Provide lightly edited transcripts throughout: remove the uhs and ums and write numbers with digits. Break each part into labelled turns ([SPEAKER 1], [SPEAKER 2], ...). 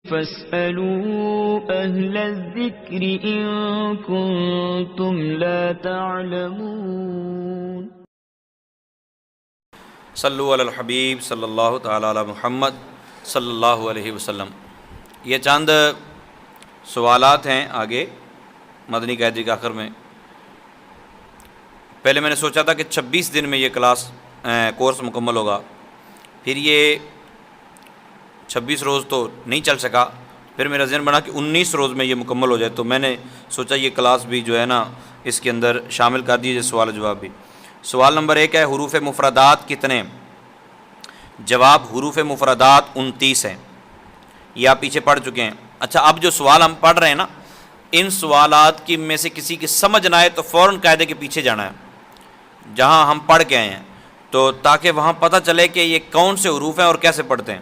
[SPEAKER 1] فاسألوا أهل الذكر إن كنتم لا تعلمون۔
[SPEAKER 2] صلو علی الحبیب صلی اللہ تعالی علی محمد صلی اللہ علیہ وسلم۔ یہ چند سوالات ہیں آگے مدنی قاعدے کے آخر میں۔ پہلے میں نے سوچا تھا کہ 26 دن میں یہ کورس مکمل ہوگا، پھر یہ 26 روز تو نہیں چل سکا، پھر میرا ذہن بنا کہ 19 روز میں یہ مکمل ہو جائے، تو میں نے سوچا یہ کلاس بھی جو ہے نا اس کے اندر شامل کر دیجیے، سوال جواب بھی۔ سوال نمبر 1 ہے حروف مفردات کتنے؟ جواب حروف مفردات 29 ہیں، یہ آپ پیچھے پڑھ چکے ہیں۔ اچھا، اب جو سوال ہم پڑھ رہے ہیں نا، ان سوالات کی میں سے کسی کی سمجھ نہ آئے تو فوراً قاعدے کے پیچھے جانا ہے جہاں ہم پڑھ کے آئے ہیں، تو تاکہ وہاں پتہ چلے کہ یہ کون سے حروف ہیں اور کیسے پڑھتے ہیں۔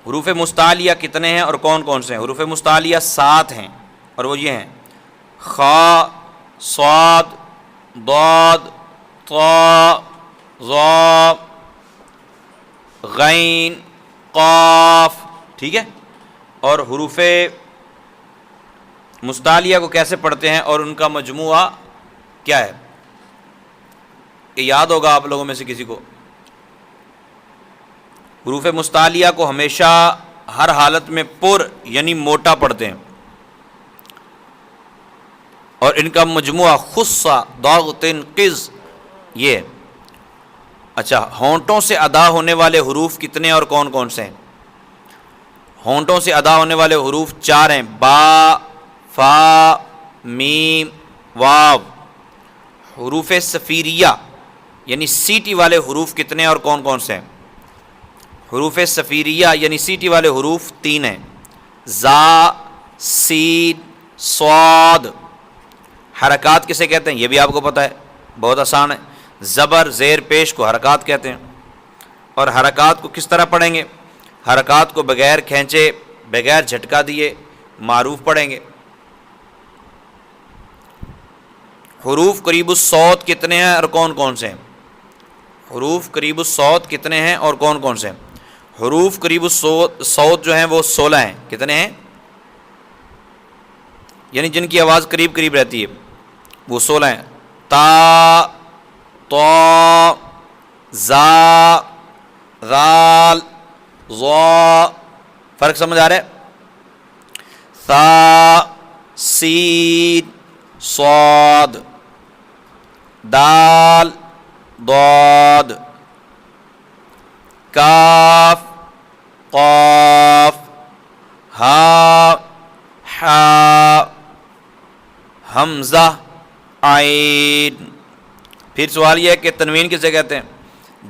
[SPEAKER 2] حروف مستعلیہ کتنے ہیں اور کون کون سے ہیں؟ حروف مستعلیہ 7 ہیں، اور وہ یہ ہیں: خا، صاد، ضاد، طا، ظا، غین، قاف، ٹھیک ہے؟ اور حروف مستعلیہ کو کیسے پڑھتے ہیں اور ان کا مجموعہ کیا ہے؟ یہ یاد ہوگا آپ لوگوں میں سے کسی کو؟ حروف مستعلیہ کو ہمیشہ ہر حالت میں پر یعنی موٹا پڑھتے ہیں، اور ان کا مجموعہ خص، ضاغط، قز، یہ۔ اچھا، ہونٹوں سے ادا ہونے والے حروف کتنے اور کون کون سے ہیں؟ ہونٹوں سے ادا ہونے والے حروف 4 ہیں: با، فا، میم، واو۔ حروف صفیریہ یعنی سیٹی والے حروف کتنے اور کون کون سے ہیں؟ حروف صفیریہ یعنی سیٹی والے حروف 3 ہیں: زا، سین، صاد۔ حرکات کسے کہتے ہیں؟ یہ بھی آپ کو پتہ ہے، بہت آسان ہے۔ زبر، زیر، پیش کو حرکات کہتے ہیں۔ اور حرکات کو کس طرح پڑھیں گے؟ حرکات کو بغیر کھینچے، بغیر جھٹکا دیے معروف پڑھیں گے۔ حروف قریب الصوت کتنے ہیں اور کون کون سے ہیں؟ حروف قریب الصوت کتنے ہیں اور کون کون سے ہیں؟ حروف قریب الصوت جو ہیں وہ 16 ہیں۔ کتنے ہیں؟ یعنی جن کی آواز قریب قریب رہتی ہے وہ 16 ہیں: تا، طا، زا، غال، ظا۔ فرق سمجھ آ رہا ہے؟ ثا، سین، صاد، دال، ضاد، کاف، قاف، ہا، حا، حمزہ، عین۔ پھر سوال یہ ہے کہ تنوین کسے کہتے ہیں؟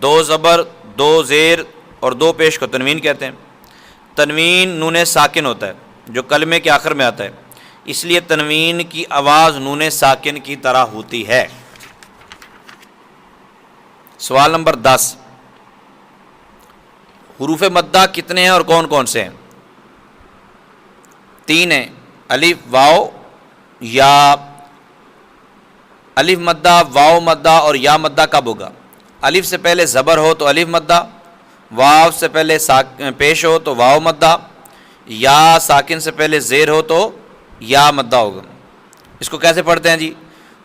[SPEAKER 2] 2 زبر، 2 زیر اور 2 پیش کو تنوین کہتے ہیں۔ تنوین نون ساکن ہوتا ہے جو کلمے کے آخر میں آتا ہے، اس لیے تنوین کی آواز نون ساکن کی طرح ہوتی ہے۔ سوال نمبر 10 حروف مدہ کتنے ہیں اور کون کون سے ہیں؟ 3 ہیں: الف، واو، یا۔ الف مدہ، واو مدہ اور یا مدہ کب ہوگا؟ الف سے پہلے زبر ہو تو الف مدہ، واو سے پہلے پیش ہو تو واو مدہ، یا ساکن سے پہلے زیر ہو تو یا مدہ ہوگا۔ اس کو کیسے پڑھتے ہیں جی؟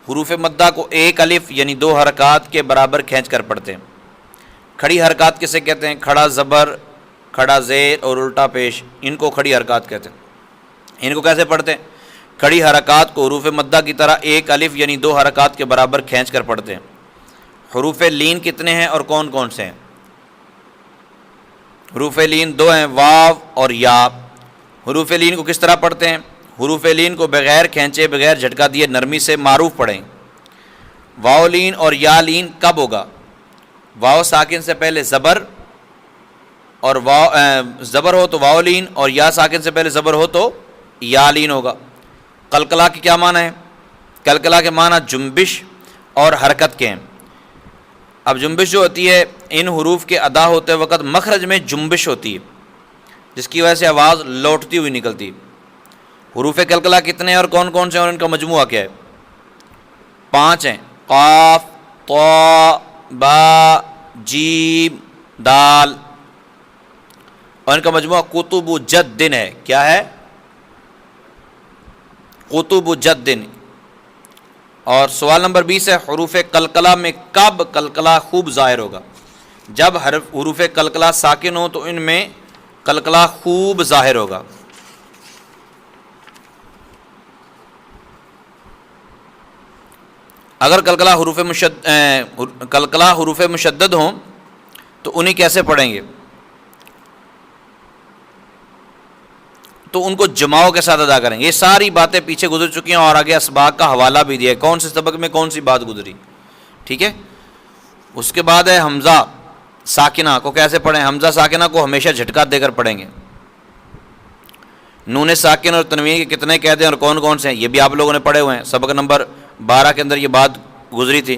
[SPEAKER 2] حروف مدہ کو 1 الف یعنی 2 حرکات کے برابر کھینچ کر پڑھتے ہیں۔ کھڑی حرکات کسے کہتے ہیں؟ کھڑا زبر، کھڑا زیر اور الٹا پیش، ان کو کھڑی حرکات کہتے ہیں۔ ان کو کیسے پڑھتے ہیں؟ کھڑی حرکات کو حروف مدہ کی طرح 1 الف یعنی 2 حرکات کے برابر کھینچ کر پڑھتے ہیں۔ حروف لین کتنے ہیں اور کون کون سے ہیں؟ حروف لین 2 ہیں: واو اور یا۔ حروف لین کو کس طرح پڑھتے ہیں؟ حروف لین کو بغیر کھینچے، بغیر جھٹکا دیے نرمی سے معروف پڑھیں۔ واو لین اور یا لین کب ہوگا؟ واو ساکن سے پہلے زبر اور زبر ہو تو واو لین، اور یا ساکن سے پہلے زبر ہو تو یا لین ہوگا۔ قلقلہ کی کیا معنی ہے؟ قلقلہ کے معنی جنبش اور حرکت کے ہیں۔ اب جنبش جو ہوتی ہے ان حروف کے ادا ہوتے وقت مخرج میں جنبش ہوتی ہے، جس کی وجہ سے آواز لوٹتی ہوئی نکلتی ہے۔ حروف قلقلہ کتنے ہیں اور کون کون سے ہیں اور ان کا مجموعہ کیا ہے؟ 5 ہیں: قاف، طا، با، جیم، دال۔ اور ان کا مجموعہ کتب جد ہے. کیا ہے؟ کتب جد. اور سوال نمبر 20 ہے حروف قلقلہ میں کب قلقلہ خوب ظاہر ہوگا؟ جب حروف قلقلہ ساکن ہو تو ان میں قلقلہ خوب ظاہر ہوگا. اگر قلقلہ حروف مشدد ہوں تو انہیں کیسے پڑھیں گے؟ تو ان کو جماؤں کے ساتھ ادا کریں گے. یہ ساری باتیں پیچھے گزر چکی ہیں اور آگے اسباق کا حوالہ بھی دیا ہے کون سے سبق میں کون سی بات گزری. ٹھیک ہے. اس کے بعد ہے حمزہ ساکنہ کو کیسے پڑھیں. حمزہ ساکنہ کو ہمیشہ جھٹکا دے کر پڑھیں گے. نون ساکن اور تنوین کے کتنے قید ہیں اور کون کون سے ہیں یہ بھی آپ لوگوں نے پڑھے ہوئے ہیں. سبق نمبر 12 کے اندر یہ بات گزری تھی.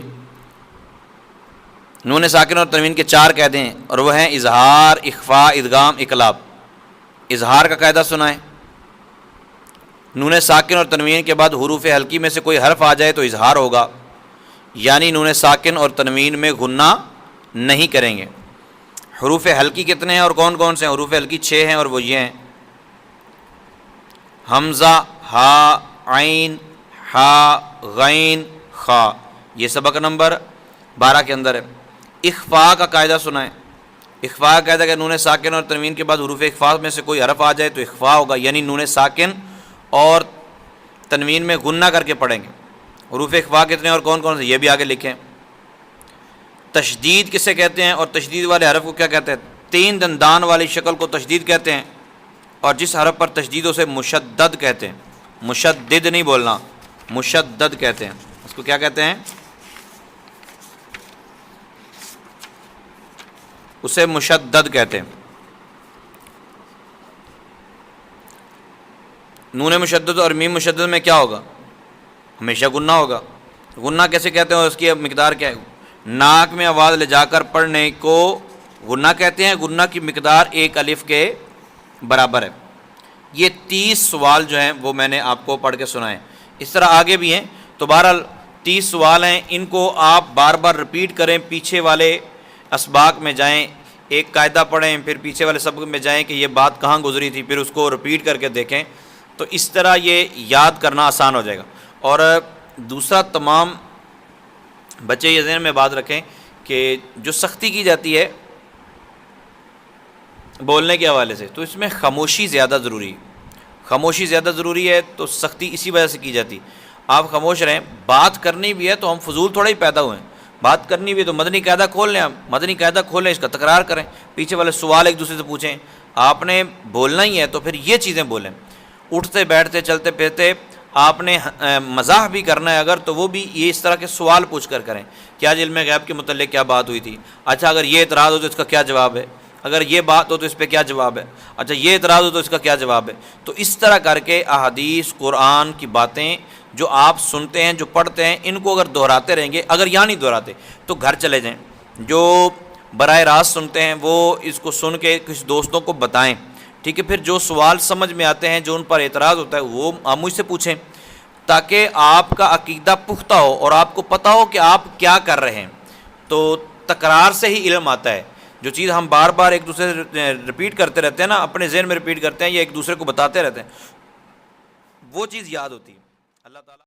[SPEAKER 2] نون ساکن اور تنوین کے 4 قاعدے ہیں اور وہ ہیں اظہار، اخفاء، ادغام، اقلاب. اظہار کا قاعدہ سنائیں. نون ساکن اور تنوین کے بعد حروف حلقی میں سے کوئی حرف آ جائے تو اظہار ہوگا، یعنی نون ساکن اور تنوین میں غنہ نہیں کریں گے. حروف حلقی کتنے ہیں اور کون کون سے ہیں؟ حروف حلقی 6 ہیں اور وہ یہ ہیں حمزہ، ہا، عین، ہا، غین، خا. یہ سبق نمبر 12 کے اندر ہے. اخفاء کا قاعدہ سنائیں. اخفاء کا قاعدہ کہ نون ساکن اور تنوین کے بعد حروف اخفاء میں سے کوئی حرف آ جائے تو اخفاء ہوگا، یعنی نون ساکن اور تنوین میں غنہ کر کے پڑھیں گے. حروف اخفاء کتنے اور کون کون سے یہ بھی آگے لکھیں. تشدید کسے کہتے ہیں اور تشدید والے حرف کو کیا کہتے ہیں؟ 3 دندان والی شکل کو تشدید کہتے ہیں اور جس حرف پر تشدید اسے مشدد کہتے ہیں. مشدد نہیں بولنا، مشدد کہتے ہیں. اس کو کیا کہتے ہیں؟ اسے مشدد کہتے ہیں. نون مشدد اور میم مشدد میں کیا ہوگا؟ ہمیشہ غنہ ہوگا. غنہ کیسے کہتے ہیں اور اس کی مقدار کیا ہے؟ ناک میں آواز لے جا کر پڑھنے کو غنہ کہتے ہیں. غنہ کی مقدار 1 الف کے برابر ہے. یہ 30 سوال جو ہیں وہ میں نے آپ کو پڑھ کے سنائے. اس طرح آگے بھی ہیں. تو بہرحال 30 سوال ہیں، ان کو آپ بار بار رپیٹ کریں. پیچھے والے اسباق میں جائیں، ایک قاعدہ پڑھیں، پھر پیچھے والے سبق میں جائیں کہ یہ بات کہاں گزری تھی، پھر اس کو رپیٹ کر کے دیکھیں. تو اس طرح یہ یاد کرنا آسان ہو جائے گا. اور دوسرا، تمام بچے یہ ذہن میں بات رکھیں کہ جو سختی کی جاتی ہے بولنے کے حوالے سے، تو اس میں خاموشی زیادہ ضروری ہے. خاموشی زیادہ ضروری ہے تو سختی اسی وجہ سے کی جاتی. آپ خاموش رہیں. بات کرنی بھی ہے تو ہم فضول تھوڑا ہی پیدا ہوئے ہیں. بات کرنی بھی ہے تو مدنی قاعدہ کھول لیں. آپ مدنی قاعدہ کھولیں، اس کا تکرار کریں، پیچھے والے سوال ایک دوسرے سے پوچھیں. آپ نے بولنا ہی ہے تو پھر یہ چیزیں بولیں. اٹھتے بیٹھتے چلتے پھرتے آپ نے مزاح بھی کرنا ہے اگر، تو وہ بھی یہ اس طرح کے سوال پوچھ کر کریں. کیا علم غیب کے متعلق کیا بات ہوئی تھی؟ اچھا اگر یہ اعتراض ہو تو اس کا کیا جواب ہے؟ اگر یہ بات ہو تو اس پہ کیا جواب ہے؟ اچھا یہ اعتراض ہو تو اس کا کیا جواب ہے؟ تو اس طرح کر کے احادیث قرآن کی باتیں جو آپ سنتے ہیں، جو پڑھتے ہیں، ان کو اگر دہراتے رہیں گے. اگر یہاں نہیں دہراتے تو گھر چلے جائیں. جو براہ راست سنتے ہیں وہ اس کو سن کے کچھ دوستوں کو بتائیں. ٹھیک ہے. پھر جو سوال سمجھ میں آتے ہیں، جو ان پر اعتراض ہوتا ہے، وہ آپ مجھ سے پوچھیں تاکہ آپ کا عقیدہ پختہ ہو اور آپ کو پتہ ہو کہ آپ کیا کر رہے ہیں. تو تکرار سے ہی علم آتا ہے. جو چیز ہم بار بار ایک دوسرے سے رپیٹ کرتے رہتے ہیں نا، اپنے ذہن میں رپیٹ کرتے ہیں یا ایک دوسرے کو بتاتے رہتے ہیں، وہ چیز یاد ہوتی ہے. اللہ تعالیٰ